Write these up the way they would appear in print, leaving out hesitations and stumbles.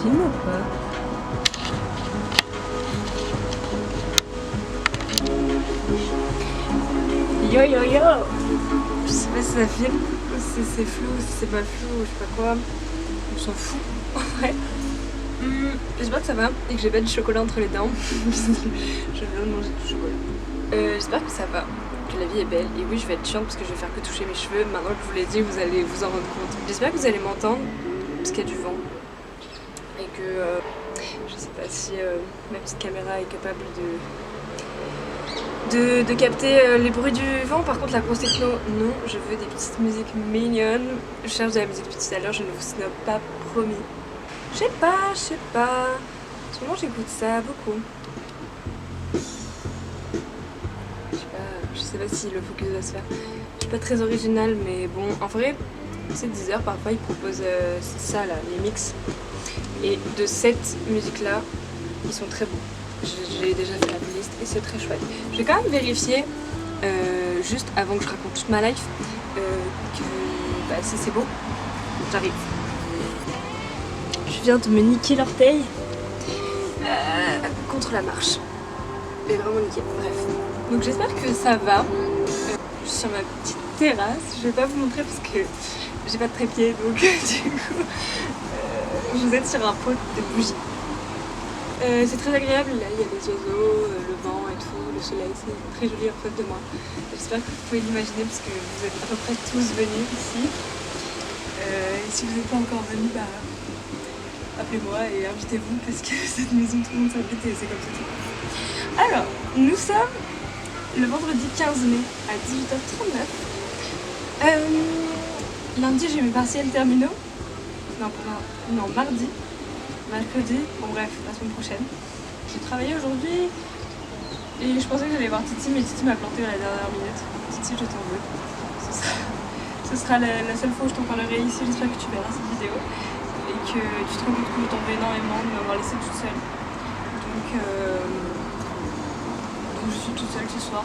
filme ou pas? Yo yo yo! Je sais pas si ça filme, si c'est flou, si c'est pas flou, je sais pas quoi. On s'en fout, en vrai. J'espère que ça va et que j'ai pas du chocolat entre les dents. Je viens de manger du chocolat. J'espère que ça va, que la vie est belle. Et oui, je vais être chiante parce que je vais faire que toucher mes cheveux. Maintenant que je vous l'ai dit, vous allez vous en rendre compte. J'espère que vous allez m'entendre parce qu'il y a du vent. Et que je sais pas si ma petite caméra est capable de capter les bruits du vent. Par contre la grosse techno, non, je veux des petites musiques mignonnes. Je cherche de la musique depuis tout à l'heure, je ne vous snob pas, promis. Je sais pas. En ce moment j'écoute ça beaucoup. Je sais pas si le focus va se faire. Je suis pas très originale, mais bon, en vrai, c'est 10 heures parfois, ils proposent ça là, les mix. Et de cette musique là, ils sont très bons. J'ai déjà fait la playlist et c'est très chouette. Je vais quand même vérifier, juste avant que je raconte toute ma life, que si c'est beau. J'arrive. Je viens de me niquer l'orteil contre la marche. Et vraiment niqué, bref. Donc j'espère que ça va. Je suis sur ma petite terrasse. Je vais pas vous montrer parce que j'ai pas de trépied, donc du coup, je vous êtes sur un pot de bougies. C'est très agréable, là il y a les oiseaux, le vent et tout, le soleil, c'est très joli en face de moi. J'espère que vous pouvez l'imaginer parce que vous êtes à peu près tous venus ici. Et si vous n'êtes pas encore venus, appelez-moi et invitez-vous parce que cette maison tout le monde s'invite et c'est comme ça. Alors, nous sommes le vendredi 15 mai à 18h39. Lundi j'ai mes partiels terminaux. Non, mardi. Mercredi, bon bref, la semaine prochaine. J'ai travaillé aujourd'hui et je pensais que j'allais voir Titi, mais Titi m'a planté à la dernière minute. Titi, je t'en veux. Ce sera la seule fois où je t'en parlerai ici. J'espère que tu verras cette vidéo et que tu te rends compte que je t'en veux énormément de m'avoir laissée toute seule. Donc je suis toute seule ce soir,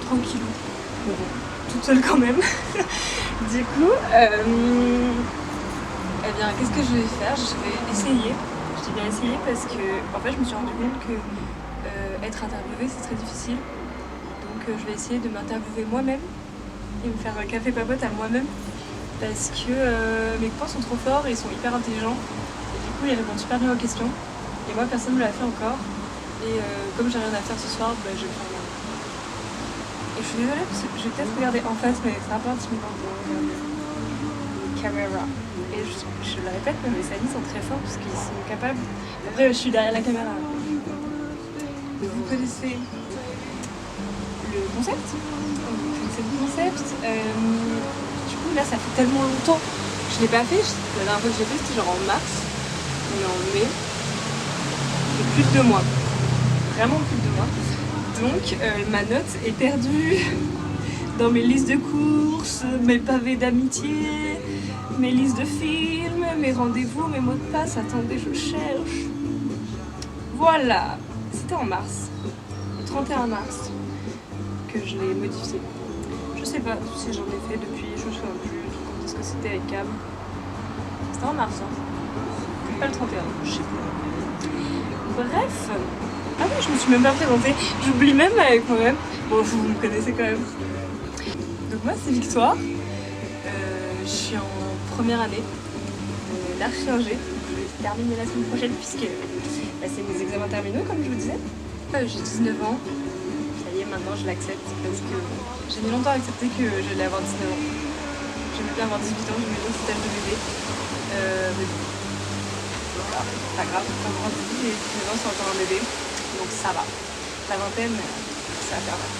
tranquillou. Bon, toute seule quand même. Du coup, eh bien, qu'est-ce que je vais faire? Je vais essayer. Je dis bien essayer parce que, en fait, je me suis rendu compte que être interviewée, c'est très difficile. Donc, je vais essayer de m'interviewer moi-même et me faire un café papote à moi-même parce que mes copains sont trop forts et ils sont hyper intelligents. Et du coup, ils répondent super bien aux questions. Et moi, personne ne me l'a fait encore. Et comme j'ai rien à faire ce soir, je vais faire moi. Et je suis désolée parce que je vais peut-être regarder en face, mais c'est un peu intimidant de regarder caméra. Et je le répète, mais mes amis sont très forts parce qu'ils sont capables. Après, je suis derrière la caméra. Vous connaissez le concept? Du coup, là, ça fait tellement longtemps que je l'ai pas fait. La dernière fois que j'ai fait, c'était genre en mars. On est en mai. Et plus de 2 mois. Vraiment plus de 2 mois. Donc, ma note est perdue dans mes listes de courses, mes pavés d'amitié, mes listes de films, mes rendez-vous, mes mots de passe. Attendez, je cherche. Voilà, c'était en mars, le 31 mars, que je l'ai modifié. Je sais pas si j'en ai fait depuis, je me souviens plus quand est-ce que c'était avec Cam. C'était en mars, hein. Pas le 31, je sais pas. Bref, ah oui, je me suis même pas présentée. J'oublie même avec moi-même. Bon, vous me connaissez quand même. Donc moi, c'est Victoire. Je suis en première année de l'archi-ingé. Je vais terminer la semaine prochaine puisque c'est mes examens terminaux, comme je vous disais. J'ai 19 ans. Ça y est, maintenant je l'accepte parce que j'ai mis longtemps à accepter que j'allais avoir 19 ans. J'aimais bien avoir 18 ans, j'aimais bien cette âge de bébé. Mais bon, voilà, pas grave, pas grandi et 19 ans c'est encore un bébé. Donc ça va. La vingtaine, ça va faire mal.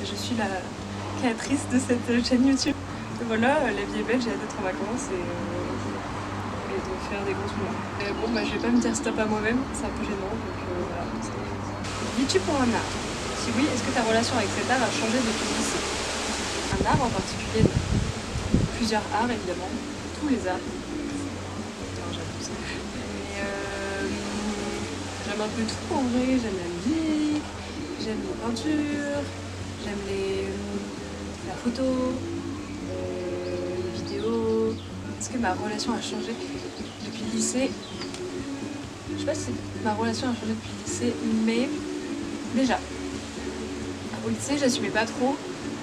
Je suis la créatrice de cette chaîne YouTube. Et voilà, la vie est belle, j'ai hâte d'être en vacances et de faire des grosses moments. Je vais pas me dire stop à moi-même, c'est un peu gênant, donc voilà. Vis-tu pour un art? Si oui, est-ce que ta relation avec cet art a changé depuis le lycée? Un art en particulier? Plusieurs arts évidemment, tous les arts. Non, j'avoue ça. Mais j'aime un peu tout en vrai, j'aime la musique, j'aime les peintures, j'aime la photo, les vidéos. Est-ce que ma relation a changé depuis le lycée. Je sais pas si ma relation a changé depuis le lycée, mais déjà, au lycée, j'assumais pas trop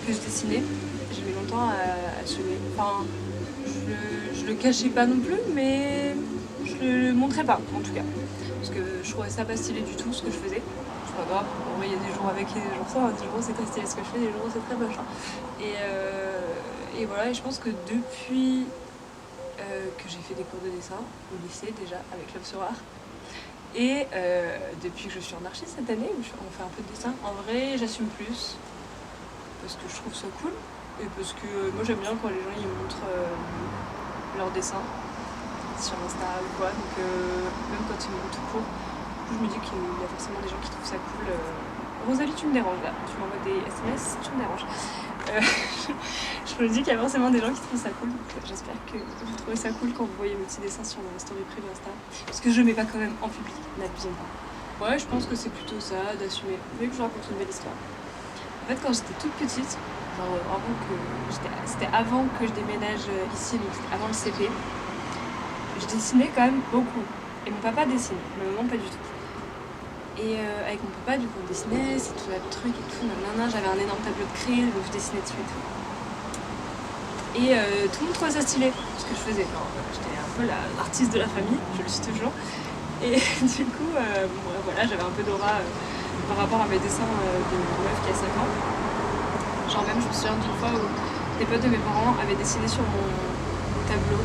que je dessinais. J'ai mis longtemps à assumer. Enfin, je le cachais pas non plus, mais je le montrais pas en tout cas. Parce que je trouvais ça pas stylé du tout ce que je faisais. C'est pas grave, en vrai, il y a des jours avec et des jours sans, des jours c'est très stylé ce que je fais, des jours c'est très moche. Et voilà, et je pense que depuis que j'ai fait des cours de dessin au lycée déjà avec Love sur Art, et depuis que je suis en archi cette année, où on fait un peu de dessin, en vrai j'assume plus, parce que je trouve ça cool, et parce que moi j'aime bien quand les gens ils montrent leurs dessins sur Insta ou quoi, donc même quand ils montrent tout court, je me dis qu'il y a forcément des gens qui trouvent ça cool. Rosalie, tu me déranges là, tu m'envoies des SMS, tu me déranges. Je me dis qu'il y a forcément des gens qui trouvent ça cool, donc j'espère que vous trouvez ça cool quand vous voyez mes petits dessins sur ma story privée Insta, parce que je mets pas quand même en public, n'abusons pas. Ouais, je pense que c'est plutôt ça, d'assumer. Vous voulez que je vous raconte une belle histoire? En fait, quand j'étais toute petite, c'était avant que je déménage ici, donc c'était avant le CP, je dessinais quand même beaucoup. Et mon papa dessine, ma maman pas du tout. Et avec mon papa, du coup, on dessinait, c'est tout le truc et tout, nanana. J'avais un énorme tableau de crayon, donc je dessinais dessus et tout. Et tout le monde trouvait ça stylé, ce que je faisais. Enfin, j'étais un peu l'artiste de la famille, je le suis toujours. Et du coup, voilà, j'avais un peu d'aura par rapport à mes dessins de meuf qui a 5 ans. Genre même, je me souviens d'une fois où des potes de mes parents avaient dessiné sur mon tableau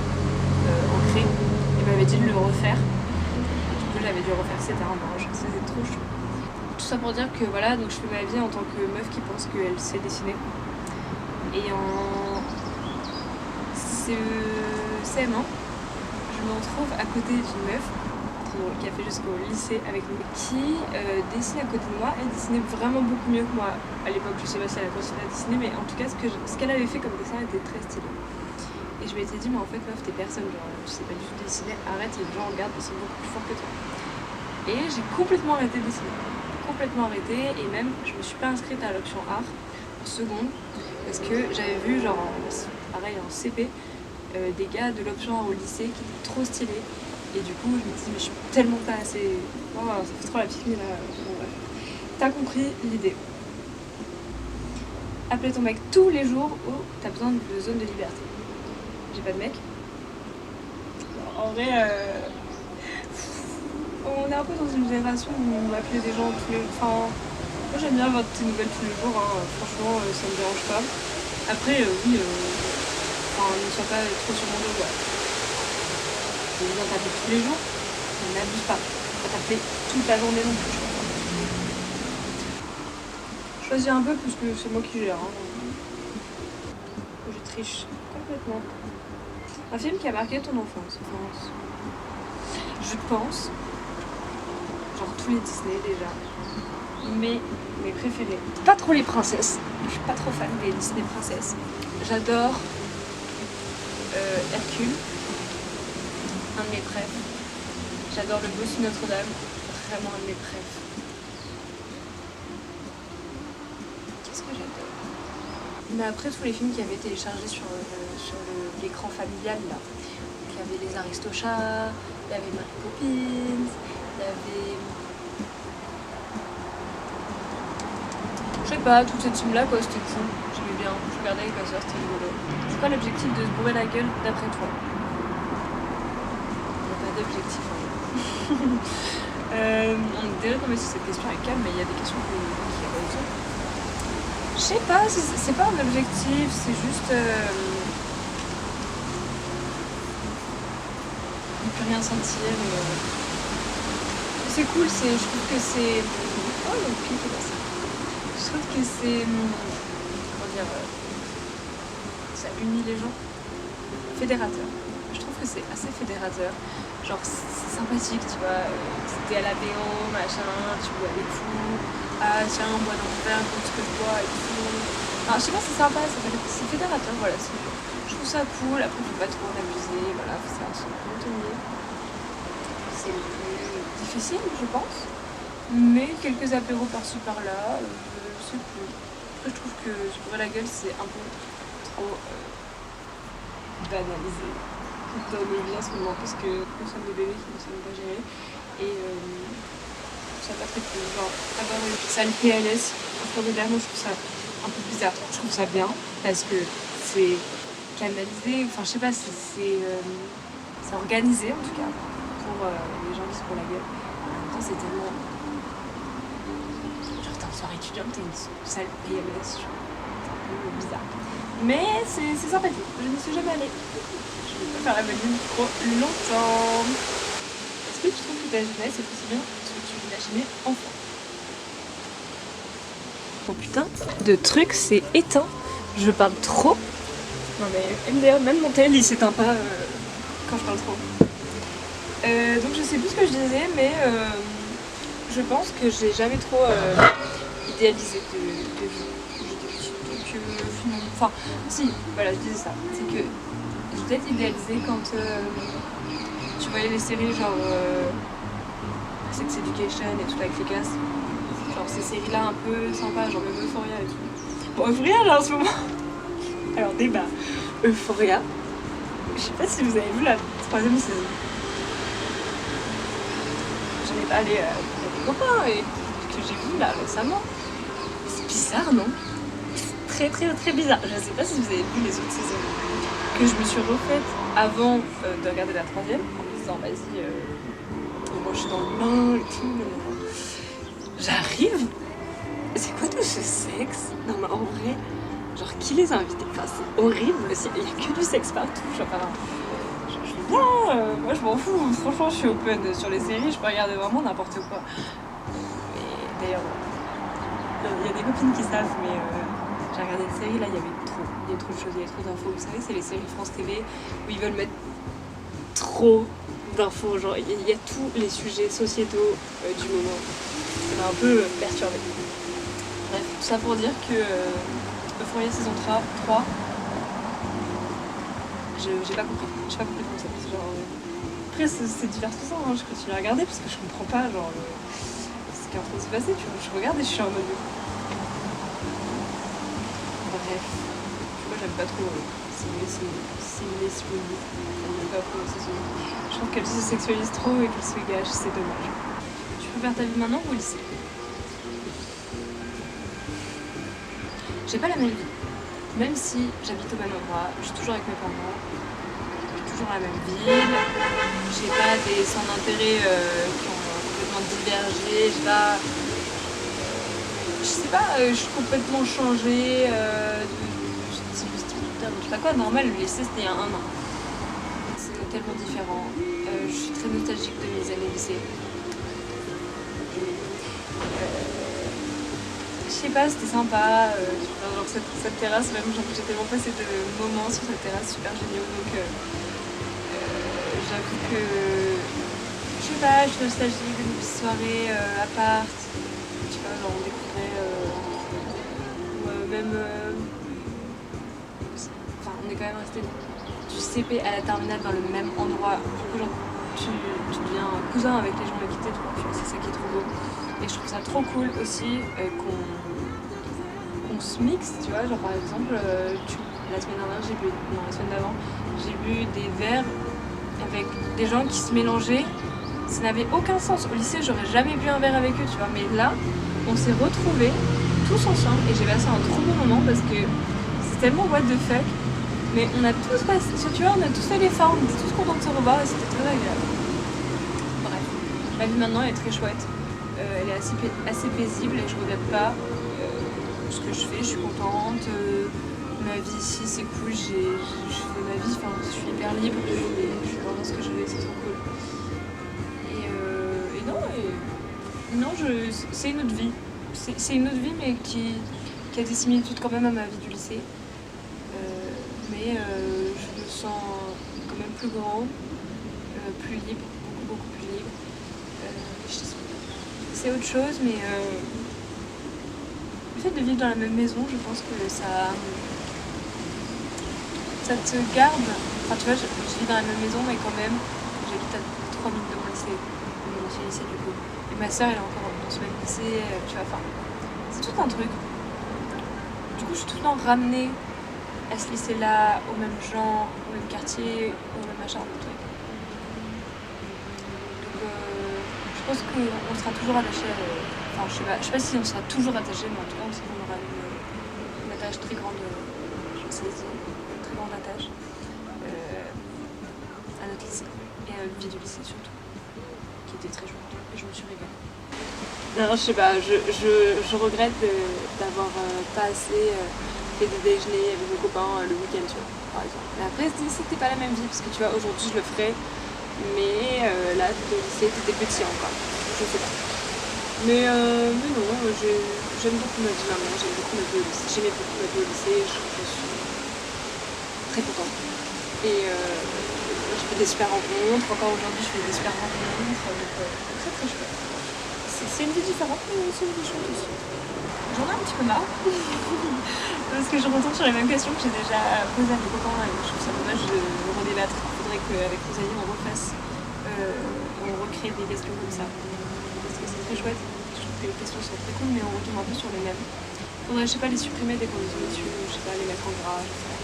en craie et m'avaient dit de le refaire. J'avais dû refaire, c'était un ange, c'était trop chou. Tout ça pour dire que voilà, donc je fais ma vie en tant que meuf qui pense qu'elle sait dessiner. Et en CM1, je me retrouve à côté d'une meuf qui a fait jusqu'au lycée avec nous, qui dessine à côté de moi. Elle dessinait vraiment beaucoup mieux que moi à l'époque. Je sais pas si elle a continué à dessiner, mais en tout cas ce qu'elle avait fait comme dessin était très stylé. Et je m'étais dit, mais en fait meuf, t'es personne, genre tu sais pas du tout dessiner, arrête, les gens regardent, ils sont beaucoup plus forts que toi. Et j'ai complètement arrêté de dessiner, complètement arrêté, et même je me suis pas inscrite à l'option art en seconde, parce que j'avais vu genre, pareil en CP, des gars de l'option art au lycée qui étaient trop stylés, et du coup je me dis mais je suis tellement pas assez, oh, ça fait trop la petite mine là, bon, bref. T'as compris l'idée. Appeler ton mec tous les jours où t'as besoin de zone de liberté. J'ai pas de mec. En vrai, on est un peu dans une génération où on appelait des gens tous les jours. Enfin, moi j'aime bien avoir des nouvelles tous les jours, hein. Franchement, ça me dérange pas. Après, oui, ne sois pas trop sur mon dos, ouais. J'ai besoin de t'appeler tous les jours, mais n'abuse pas. Faut pas t'appeler toute la journée non plus, je pense. Choisis un peu parce que c'est moi qui gère. Hein. Je triche complètement. Un film qui a marqué ton enfance. Je pense, genre tous les Disney déjà, mais mes préférés. Pas trop les princesses, je suis pas trop fan des Disney princesses. J'adore Hercule, un de mes préfs. J'adore le Bossu Notre-Dame, vraiment un de mes préfs. Qu'est-ce que j'adore? Mais après tous les films qui avaient téléchargés sur l'écran familial là. Il y avait les Aristochats, il y avait Mary Poppins, il y avait... Je sais pas, toute cette team là quoi, c'était cool. J'aimais bien, je regardais avec ma soeur, c'était rigolo. C'est quoi l'objectif de se bourrer la gueule d'après toi? Il n'y a pas d'objectif. Hein. On est déjà tombé sur cette question avec Cam, mais il y a des questions qui reviennent. Je sais pas, c'est pas un objectif, c'est juste... plus rien sentir. C'est cool, je trouve que c'est... Oh, le pied qui est passé. Je trouve que c'est... Comment dire... ça unit les gens. Fédérateur. Je trouve que c'est assez fédérateur. Genre, c'est sympathique, tu vois. T'es à l'apéro, machin, tu bois des coups. Ah, tiens, on boit dans mon verre, comme ce que je bois et tout. Enfin, je sais pas, c'est sympa, c'est fédérateur, voilà. Je trouve ça cool, après, faut pas trop en abuser, voilà, faut savoir se contenir. C'est le plus difficile, je pense. Mais quelques apéros par-ci par-là, c'est cool. Après, je trouve que se bourrer la gueule, c'est un peu trop banalisé. dans nos vies en ce moment parce que nous sommes des bébés qui ne savons pas gérer. Et ça pas très cool. Genre, avoir une salle PLS en cours de l'air, moi je trouve ça un peu bizarre. Je trouve ça bien parce que c'est canalisé, enfin je sais pas, c'est organisé en tout cas pour les gens qui se font la gueule. En même temps, c'est tellement. Genre, t'es en soirée étudiante, t'es une salle PLS, c'est un peu bizarre. Mais c'est sympathique, je n'y suis jamais allée. Je vais pas faire la maline trop longtemps. Est-ce que tu trouves que ta jeunesse est aussi bien que ce que tu imaginais enfant? Mon putain de truc c'est éteint, je parle trop. Non mais MDR, même mon tel il s'éteint pas quand je parle trop. Donc je sais plus ce que je disais, mais je pense que j'ai jamais trop idéalisé de vie. Donc enfin si, voilà je disais ça. C'est que j'ai peut-être idéalisé quand tu voyais les séries genre Sex Education et tout avec les casses. Genre ces séries là un peu sympas, genre même Euphoria et tout. Bon Euphoria là en ce moment. Alors débat, Euphoria. Je sais pas si vous avez vu la 3e saison. J'en ai parlé avec des copains et que j'ai vu là récemment. C'est bizarre non? C'est très bizarre. Je sais pas si vous avez vu les autres saisons. Que je me suis refaite avant de regarder la 3e en me disant vas-y, moi je suis dans le bain et tout. J'arrive. C'est quoi tout ce sexe? Non mais en vrai, genre qui les a invités? Enfin c'est horrible, il n'y a que du sexe partout. Genre, je suis bien, moi je m'en fous, franchement je suis open sur les séries, je peux regarder vraiment n'importe quoi. Mais d'ailleurs, il y a des copines qui savent, mais j'ai regardé une série là, il y avait trop de choses, il y avait trop d'infos. Vous savez, c'est les séries France TV où ils veulent mettre trop d'infos, genre il y a tous les sujets sociétaux du moment. Ça m'a un peu perturbée. Bref, tout ça pour dire que Euphoria saison 3, j'ai pas compris le concept. Genre, après c'est divertissant, hein, je continue à regarder parce que je comprends pas genre ce qui est en train de se passer, tu vois. Je regarde et je suis en mode. Bref, moi j'aime pas trop Sydney Sweeney. J'aime pas prononcer son nom. Je trouve qu'elle se sexualise trop et qu'elle se gâche, c'est dommage. Tu préfères ta vie maintenant ou au lycée? J'ai pas la même vie. Même si j'habite au même endroit, je suis toujours avec mes parents, je suis toujours dans la même ville, j'ai pas des centres d'intérêt qui ont complètement divergé, j'ai pas. Je sais pas, je suis complètement changée de style vestimentaire, je sais pas quoi, normal, le lycée c'était il y a 1 an. C'est tellement différent. Je suis très nostalgique de mes années lycée. Je sais pas, c'était sympa, genre cette terrasse, même j'ai tellement passé de moments sur cette terrasse super géniaux, donc j'avoue que, je sais pas, je suis nostalgique de nos petites soirées à part, je sais pas, genre on découvrait, même, enfin on est quand même resté du CP à la terminale dans le même endroit, du coup genre tu deviens cousin avec les gens de quitter, c'est ça qui est trop beau. Et je trouve ça trop cool aussi qu'on se mixe, tu vois, genre par exemple, la semaine d'avant, j'ai bu des verres avec des gens qui se mélangeaient, ça n'avait aucun sens. Au lycée, j'aurais jamais bu un verre avec eux, tu vois, mais là, on s'est retrouvés tous ensemble et j'ai passé un trop bon moment parce que c'est tellement what the fuck, mais on a tous passé, tu vois, on a tous fait l'effort, on était tous contents de se revoir et c'était très agréable. Bref, ma vie maintenant elle est très chouette. Elle est assez paisible et je regrette pas ce que je fais, je suis contente. Ma vie ici c'est cool, je fais ma vie, enfin, je suis hyper libre, je fais vraiment ce que je veux, c'est trop cool. Et non, c'est une autre vie. C'est une autre vie mais qui a des similitudes quand même à ma vie du lycée. Mais je me sens quand même plus grande, plus libre, beaucoup plus libre. C'est autre chose, mais le fait de vivre dans la même maison, je pense que ça te garde. Enfin, tu vois, je vis dans la même maison, mais quand même, j'habite à 3 minutes de mon lycée, de mon ancien lycée du coup. Et ma soeur, elle est encore dans ce même lycée, tu vois, enfin, c'est tout un truc. Du coup, je suis tout le temps ramenée à ce lycée-là, aux mêmes gens, au même quartier, au même machin, le truc. Donc je pense qu'on sera toujours attaché. Enfin, je sais pas si on sera toujours attaché, mais en tout cas, on sait qu'on aura une attache très grande. Je sais, une très grande attache à notre lycée et à notre vie du lycée surtout, qui était très chouette. Et je me suis régalée. Non, je sais pas, je regrette d'avoir pas assez fait des déjeuners avec mes copains le week-end, tu vois, par exemple. Mais après, c'était pas la même vie, parce que tu vois, aujourd'hui je le ferais, mais là, t'étais au lycée, t'étais petit encore, je sais pas. Mais non, j'aime beaucoup ma vie maintenant, j'aime beaucoup ma vie au lycée, j'aimais beaucoup ma vie au lycée, je suis très contente. Et je fais des super rencontres, encore aujourd'hui je fais des super rencontres, donc c'est très chouette. C'est une vie différente, mais c'est une vie chouette aussi. J'en ai un petit peu marre, parce que je retourne sur les mêmes questions que j'ai déjà posées à mes copains, et je trouve ça dommage de redébattre. Il faudrait qu'avec Rosalie on refasse, on recrée des questions comme ça, parce que c'est très chouette. Je trouve que les questions sont très cool, mais on retombe un peu sur les mêmes. Faudrait, je sais pas, les supprimer dès qu'on les met dessus, je sais pas, les mettre en gras, je sais pas.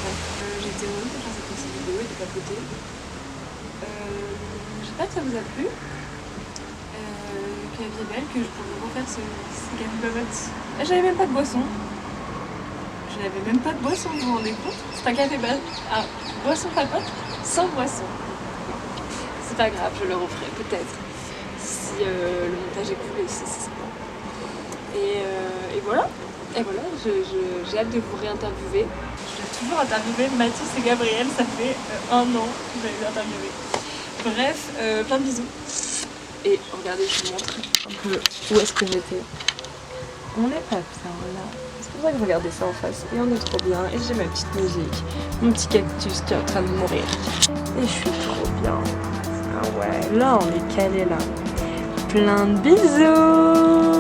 Bref, j'étais heureuse de faire cette petite vidéo et de papoter. J'espère que ça vous a plu. Que la vie est belle, que je pourrais refaire ce game babotte. J'avais même pas de boisson. Je n'avais même pas de boisson, vous vous rendez compte? C'est un café boisson papote sans boisson. C'est pas grave, je le referai peut-être. Si le montage est cool et si c'est sympa. Et voilà. Et voilà, j'ai hâte de vous réinterviewer. Je dois toujours interviewer Mathis et Gabriel, ça fait 1 an que je les ai interviewés. Bref, plein de bisous. Et regardez, je vous montre un peu où est-ce que j'étais. On est pas bien là. C'est pour ça que je regardais ça en face. Et on est trop bien. Et j'ai ma petite musique. Mon petit cactus qui est en train de mourir. Et je suis trop bien. Ah ouais, là on est calé là. Plein de bisous.